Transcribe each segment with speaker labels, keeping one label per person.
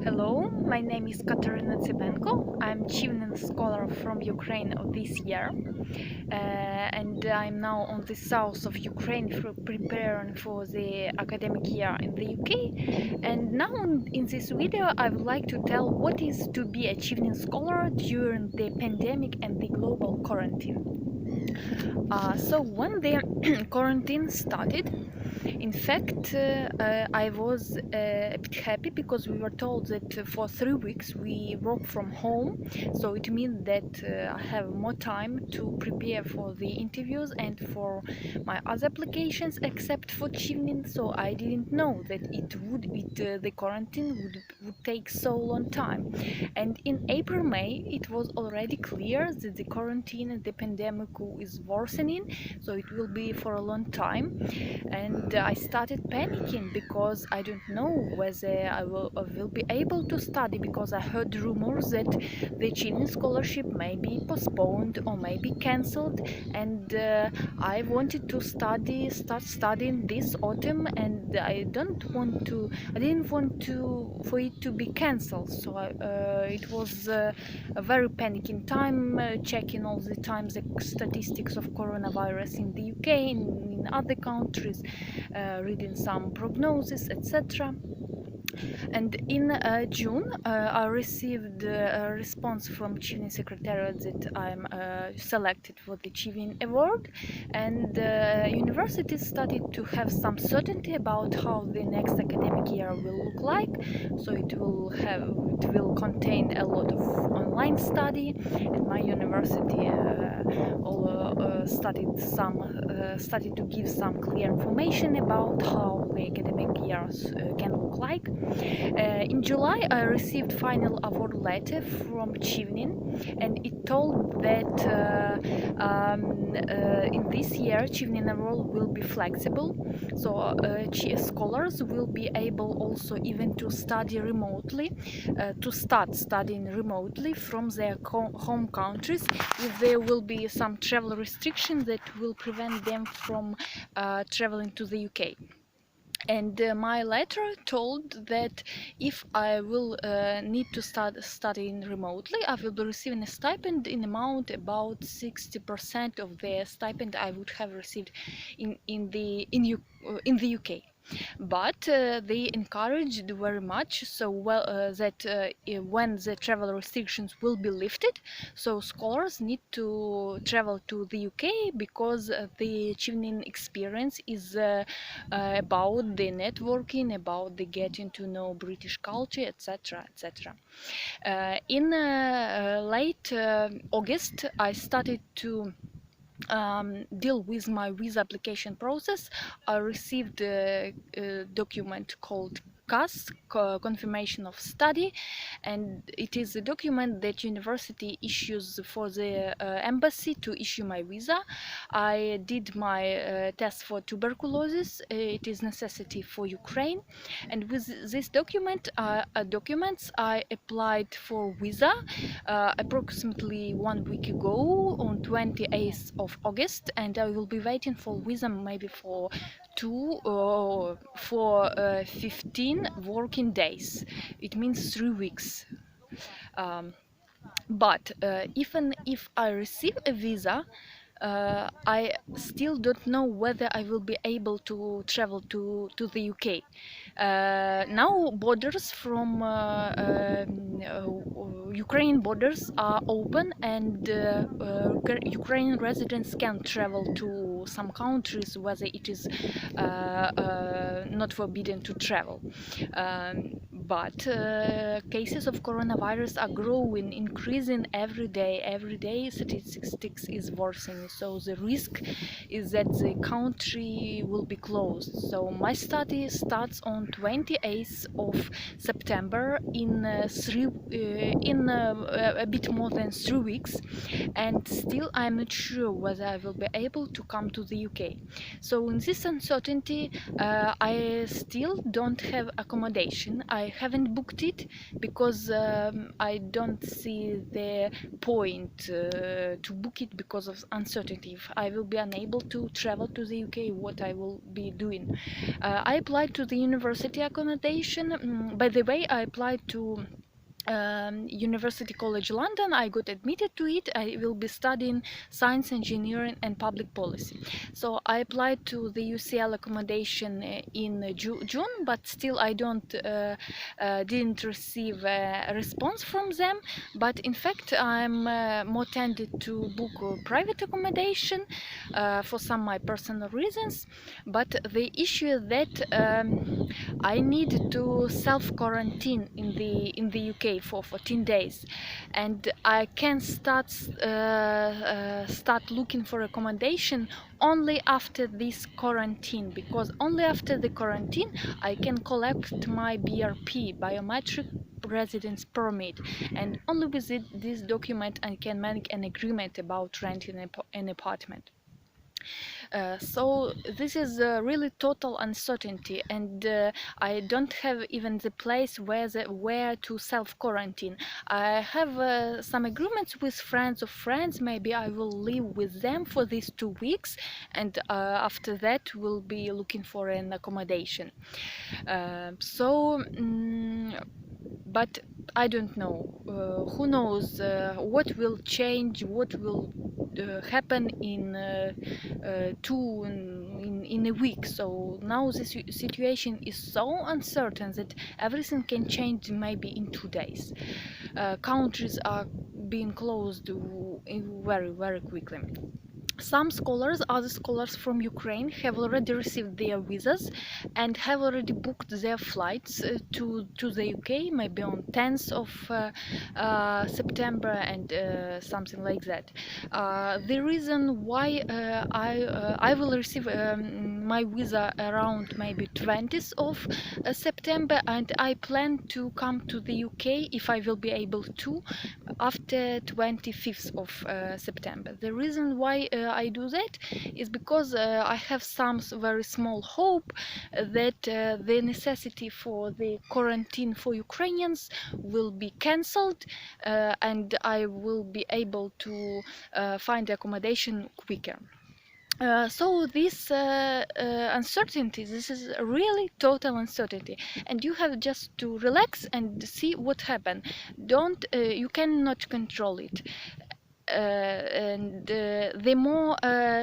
Speaker 1: Hello, my name is Katerina Tsivenko. I'm Chevening Scholar from Ukraine of this year, and I'm now on the south of Ukraine for preparing for the academic year in the UK. And now in this video, I would like to tell what is to be a Chevening Scholar during the pandemic and the global quarantine. So when the quarantine started, in fact, I was a bit happy because we were told that for 3 weeks we work from home, so it means that I have more time to prepare for the interviews and for my other applications except for Chevening. So I didn't know that the quarantine would take so long time. And in April, May, it was already clear that the quarantine and the pandemic is worsening, so it will be for a long time. And I started panicking because I don't know whether I will be able to study, because I heard rumors that the Chevening scholarship may be postponed or may be cancelled, and I wanted to start studying this autumn, and I didn't want for it to be cancelled. So it was a very panicking time, checking all the time the statistics of coronavirus in the UK, in other countries, reading some prognosis, etc. And in June, I received a response from Chevening Secretariat that I'm selected for the Chevening Award, and universities started to have some certainty about how the next academic year will look like. So it will contain a lot of online study, and my university started to give some clear information about how the academic years can look like. In July, I received final award letter from Chevening, and it told that in this year Chevening award will be flexible, so scholars will be able also even to study remotely, to start studying remotely from their home countries if there will be some travel restrictions that will prevent them from traveling to the UK. And my letter told that if I will need to start studying remotely, I will be receiving a stipend in amount about 60% of the stipend I would have received in the UK. But they encouraged very much that when the travel restrictions will be lifted, so scholars need to travel to the UK, because the Chevening experience is about the networking, about the getting to know British culture, etc., etc. In late August, I started to deal with my visa application process. I received a document called CAS, confirmation of study, and it is a document that university issues for the embassy to issue my visa. I did my test for tuberculosis. It is necessity for Ukraine, and with this documents I applied for visa approximately 1 week ago on 28th of August, and I will be waiting for visa maybe for 15 working days. It means 3 weeks. But even if I receive a visa, I still don't know whether I will be able to travel to the UK. Now borders from Ukraine borders are open, and Ukrainian residents can travel to some countries whether it is not forbidden to travel. But cases of coronavirus are growing, increasing every day. Every day statistics is worsening, so the risk is that the country will be closed. So my study starts on 28th of September in a bit more than 3 weeks, and still I'm not sure whether I will be able to come to the UK. So in this uncertainty, I still don't have accommodation. I haven't booked it because I don't see the point to book it because of uncertainty. If I will be unable to travel to the UK, what I will be doing. I applied to the university accommodation. By the way, I applied to University College London. I got admitted to it. I will be studying science, engineering and public policy. So I applied to the UCL accommodation in June, but still I didn't receive a response from them. But in fact I'm more tended to book a private accommodation for some my personal reasons. But the issue is that I need to self-quarantine in the UK for 14 days, and I can start looking for accommodation only after this quarantine, because only after the quarantine I can collect my BRP, biometric residence permit, and only with this document I can make an agreement about renting an apartment. So this is really total uncertainty, and I don't have even the place where to self-quarantine. I have some agreements with friends of friends. Maybe I will live with them for these 2 weeks, and after that we'll be looking for an accommodation. But I don't know. Who knows what will change, what will happen in a week. So now the situation is so uncertain that everything can change maybe in 2 days. Countries are being closed very, very quickly. Some scholars, other scholars from Ukraine, have already received their visas and have already booked their flights to the UK, maybe on 10th of September and something like that. The reason why I will receive my visa around maybe 20th of September, and I plan to come to the UK, if I will be able to, after 25th of September. The reason why I do that is because I have some very small hope that the necessity for the quarantine for Ukrainians will be cancelled, and I will be able to find accommodation quicker. So this uncertainty, this is really total uncertainty, and you have just to relax and see what happens. You cannot control it. And the more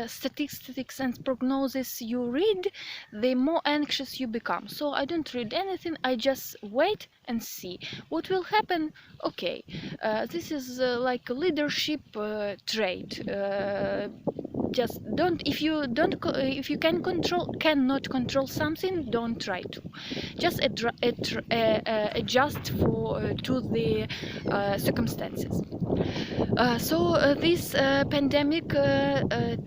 Speaker 1: statistics and prognosis you read, the more anxious you become. So I don't read anything, I just wait and see what will happen. Okay, this is like a leadership trait. Just don't, if you cannot control something, don't try to. Just adjust to the circumstances. So this pandemic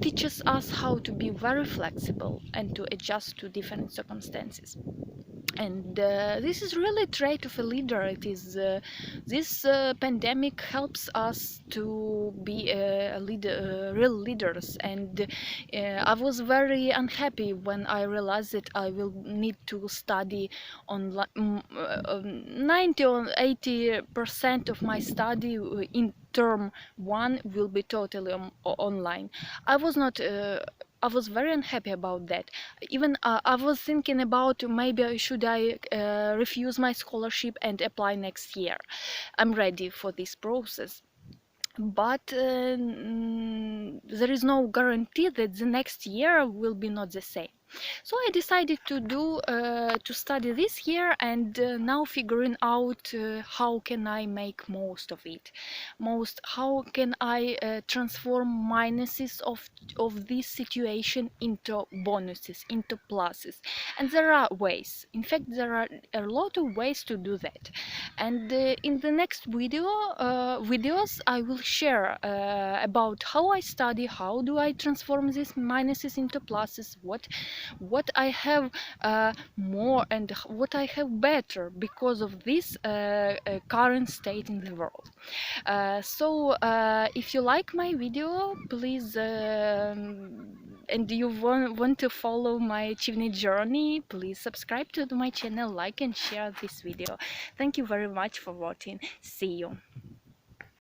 Speaker 1: teaches us how to be very flexible and to adjust to different circumstances. And this is really a trait of a leader. It is this pandemic helps us to be real leaders. And I was very unhappy when I realized that I will need to study online. 90 or 80% of my study in term 1 will be totally online. I was very unhappy about that. Even I was thinking about maybe should I refuse my scholarship and apply next year. I'm ready for this process. But there is no guarantee that the next year will be not the same. So I decided to study this year, and now figuring out how can I make most of it. How can I transform minuses of this situation into bonuses, into pluses. And there are ways. In fact, there are a lot of ways to do that. And in the next videos I will share about how I study, how do I transform these minuses into pluses, what I have more and what I have better because of this current state in the world. So if you like my video, please and you want to follow my Chevening journey, please subscribe to my channel, like and share this video. Thank you very much for watching. See you.